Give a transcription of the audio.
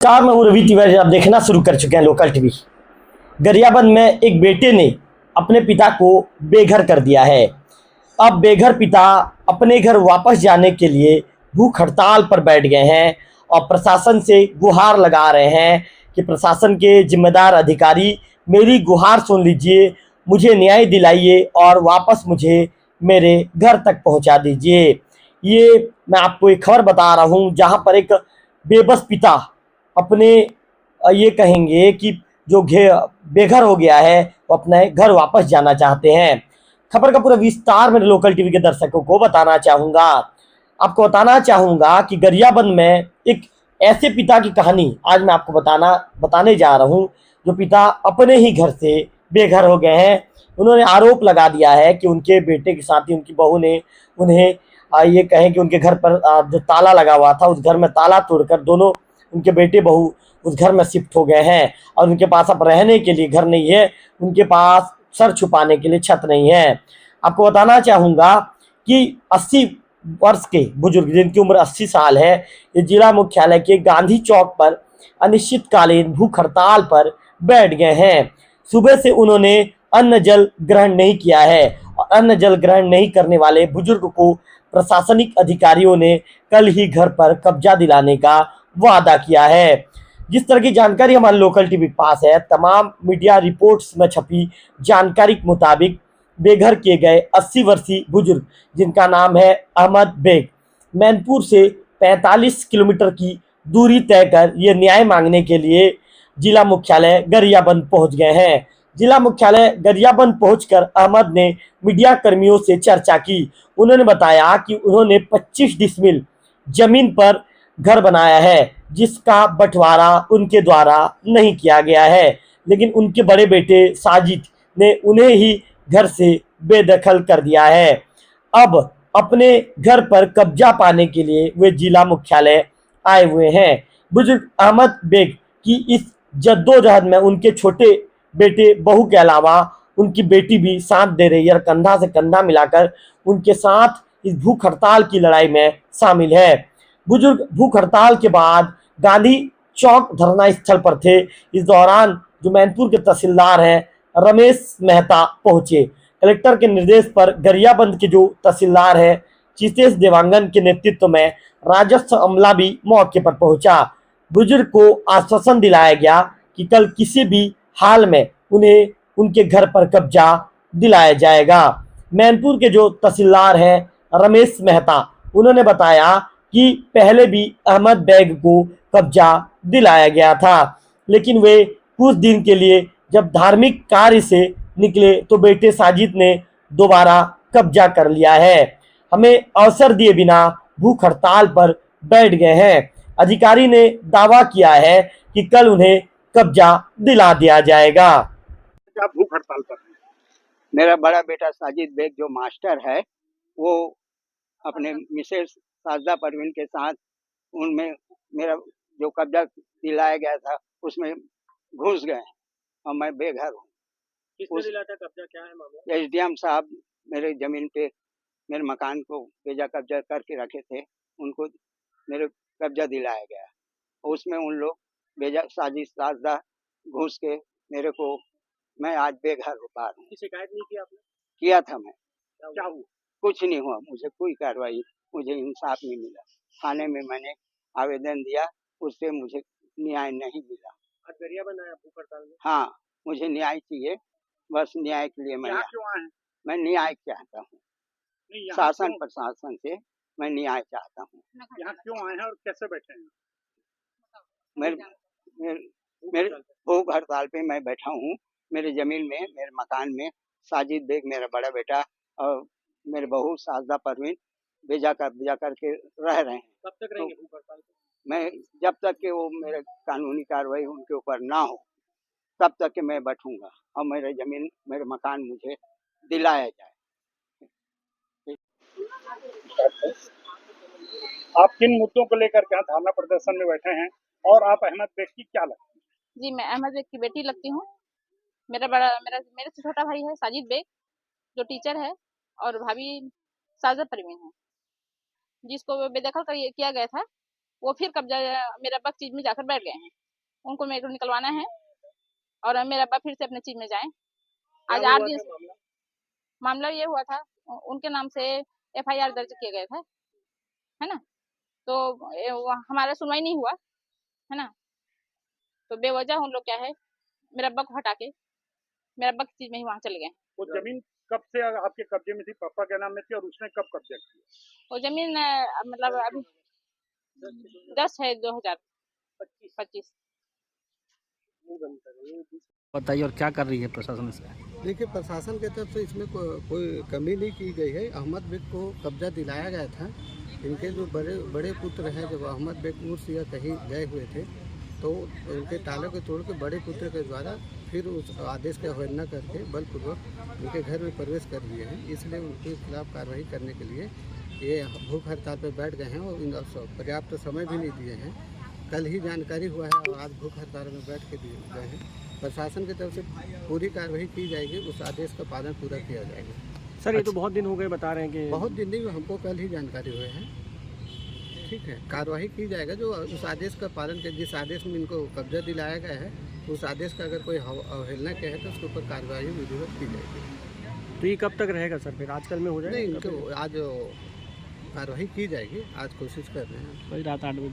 Car में रवि तिवारी आप देखना शुरू कर चुके हैं लोकल टीवी। गरियाबंद में एक बेटे ने अपने पिता को बेघर कर दिया है। अब बेघर पिता अपने घर वापस जाने के लिए भूख हड़ताल पर बैठ गए हैं और प्रशासन से गुहार लगा रहे हैं कि प्रशासन के जिम्मेदार अधिकारी मेरी गुहार सुन लीजिए, मुझे न्याय दिलाइए और वापस मुझे मेरे घर तक पहुंचा दीजिए। ये मैं आपको एक खबर बता रहा हूं जहां पर एक बेबस पिता अपने ये कहेंगे कि जो बेघर हो गया है वो अपने घर वापस जाना चाहते हैं। खबर का पूरा विस्तार मेरे लोकल टीवी के दर्शकों को बताना चाहूँगा। आपको बताना चाहूँगा कि गरियाबंद में एक ऐसे पिता की कहानी आज मैं आपको बताने जा रहा हूँ जो पिता अपने ही घर से बेघर हो गए हैं। उन्होंने आरोप लगा दिया है कि उनके बेटे के साथ ही उनकी बहू ने उन्हें ये कहें कि उनके घर पर जो ताला लगा हुआ था उस घर में ताला तोड़कर दोनों उनके बेटे बहू उस घर में शिफ्ट हो गए हैं और उनके पास अब रहने के लिए घर नहीं है, उनके पास सर छुपाने के लिए छत नहीं है। आपको बताना चाहूँगा कि 80 वर्ष के बुजुर्ग जिनकी उम्र 80 साल है, ये जिला मुख्यालय के गांधी चौक पर अनिश्चितकालीन भूख हड़ताल पर बैठ गए हैं। सुबह से उन्होंने अन्न जल ग्रहण नहीं किया है और अन्न जल ग्रहण नहीं करने वाले बुजुर्ग को प्रशासनिक अधिकारियों ने कल ही घर पर कब्जा दिलाने का वादा किया है। जिस तरह की जानकारी हमारे लोकल टीवी के पास है, तमाम मीडिया रिपोर्ट्स में छपी जानकारी के मुताबिक बेघर किए गए 80 वर्षीय बुजुर्ग जिनका नाम है अहमद बेग, मैनपुर से 45 किलोमीटर की दूरी तय कर ये न्याय मांगने के लिए जिला मुख्यालय गरियाबंद पहुंच गए हैं। जिला मुख्यालय गरियाबंद पहुंचकर अहमद ने मीडिया कर्मियों से चर्चा की। उन्होंने बताया कि उन्होंने 25 डिसमिल जमीन पर घर बनाया है जिसका बंटवारा उनके द्वारा नहीं किया गया है, लेकिन उनके बड़े बेटे साजिद ने उन्हें ही घर से बेदखल कर दिया है। अब अपने घर पर कब्जा पाने के लिए वे जिला मुख्यालय आए हुए हैं। बुजुर्ग अहमद बेग की इस जद्दोजहद में उनके छोटे बेटे बहू के अलावा उनकी बेटी भी साथ दे रही है और कंधा से कंधा मिलाकर उनके साथ इस भूख हड़ताल की लड़ाई में शामिल है। बुजुर्ग भूख हड़ताल के बाद गांधी चौक धरना स्थल पर थे। इस दौरान जो मैनपुर के तहसीलदार हैं रमेश मेहता पहुंचे। कलेक्टर के निर्देश पर गरियाबंद के जो तहसीलदार हैं चितेश देवांगन के नेतृत्व में राजस्व अमला भी मौके पर पहुंचा। बुजुर्ग को आश्वासन दिलाया गया कि कल किसी भी हाल में उन्हें उनके घर पर कब्जा दिलाया जाएगा। मैनपुर के जो तहसीलदार हैं रमेश मेहता, उन्होंने बताया कि पहले भी अहमद बेग को कब्जा दिलाया गया था, लेकिन वे कुछ दिन के लिए जब धार्मिक कार्य से निकले तो बेटे साजिद ने दोबारा कब्जा कर लिया है। हमें अवसर दिए बिना भूख हड़ताल पर बैठ गए हैं। अधिकारी ने दावा किया है कि कल उन्हें कब्जा दिला दिया जाएगा। क्या भूख हड़ताल पर है? मेरा बड़ा बेटा साजिद बेग जो मास्टर है वो अपने मिसेस साजदा परवीन के साथ उनमें मेरा जो कब्जा दिलाया गया था उसमें घुस गए और मैं बेघर हूँ। किसने दिलाया था कब्जा, क्या है मामला? एसडीएम साहब मेरे जमीन पे मेरे मकान को बेजा कब्जा करके रखे थे, उनको मेरे कब्जा दिलाया गया। उसमें उन लोग बेजा साजिद साजदा घुस के मेरे को, मैं आज बेघर हो पा रहा हूँ। शिकायत नहीं की आपने? किया था मैं, क्या हुआ? कुछ नहीं हुआ, मुझे कोई कार्रवाई, मुझे इंसाफ नहीं मिला। थाने में मैंने आवेदन दिया, उससे मुझे न्याय नहीं मिला। आज गरियाबंद आया भूख हड़ताल में? हाँ, मुझे न्याय चाहिए, बस न्याय के लिए मैं क्यों आए हैं? मैं न्याय चाहता हूँ। शासन प्रशासन से मैं न्याय चाहता हूँ। यहाँ क्यों आए हैं और कैसे बैठे हैं? मेरे भूख हड़ताल पे मैं बैठा हूँ। मेरे जमीन में, मेरे मकान में साजिद बेग मेरा बड़ा बेटा और मेरे बहू साजदा परवीन बेजा करके रह रहे हैं। कब तक रहेंगे भूख हड़ताल पे? मैं जब तक कि वो मेरे कानूनी कार्रवाई उनके ऊपर ना हो तब तक कि मैं बैठूंगा और मेरे जमीन, मेरे मकान मुझे दिलाया जाए। आप किन मुद्दों को लेकर के धरना प्रदर्शन में बैठे हैं और आप अहमद बेग की क्या लगती है? जी, मैं अहमद बेग की बेटी लगती हूँ। मेरे से छोटा भाई है साजिद बेग जो टीचर है और भाभी साजदा परवीन है जिसको बेदखल किया गया था वो फिर कब्जा मेरे अब्बा की चीज में जाकर बैठ गए हैं। उनको मेरे को निकलवाना है और मेरा अब्बा फिर से अपने चीज में जाए। आज 8 दिन मामला ये हुआ था, उनके नाम से FIR दर्ज किए गए थे, है ना। तो हमारा सुनवाई नहीं हुआ, है ना। तो बेवजह उन लोग क्या है, मेरे अब्बा को हटा के मेरे अब्बा की चीज में ही वहाँ चले गए। वो जमीन कब से आपके कब्जे में थी, पापा के नाम में थी, और उसने कब कब्जा किया? वो जमीन मतलब अभी 10 है 2025। बताइए, और क्या कर रही है प्रशासन इसमें? देखिए, प्रशासन की तरफ से इसमें कोई कमी नहीं की गई है। अहमद बेग को कब्जा दिलाया गया था। इनके जो बड़े पुत्र हैं, जब अहमद बेग उर्स या कहीं गए हुए थे तो उनके तालों को तोड़ के बड़े पुत्र के द्वारा फिर उस आदेश की अवहेलना करके बलपूर्वक उनके घर में प्रवेश कर दिए हैं। इसलिए उनके खिलाफ कार्रवाई करने के लिए ये भूख हड़ताल पर बैठ गए हैं और पर्याप्त समय भी नहीं दिए हैं। कल ही जानकारी हुआ है और आज भूख हड़ताल में बैठ के दिए गए हैं। प्रशासन की तरफ से पूरी कार्रवाई की जाएगी, उस आदेश का पालन पूरा किया जाएगा। सर, ये तो बहुत दिन हो गए बता रहे हैं कि बहुत दिन नहीं, हमको कल ही जानकारी हुए हैं। ठीक है, कार्रवाई की जाएगा जो उस आदेश का पालन कर, जिस आदेश में इनको कब्जा दिलाया गया है उस आदेश का अगर कोई अवहेलना किया है तो उसके ऊपर कार्रवाई विधिवत की जाएगी। तो ये कब तक रहेगा सर? फिर आजकल में हो जाएगा? नहीं, इनको आज कार्रवाई की जाएगी। आज कोशिश कर रहे हैं वही रात 8 बजे।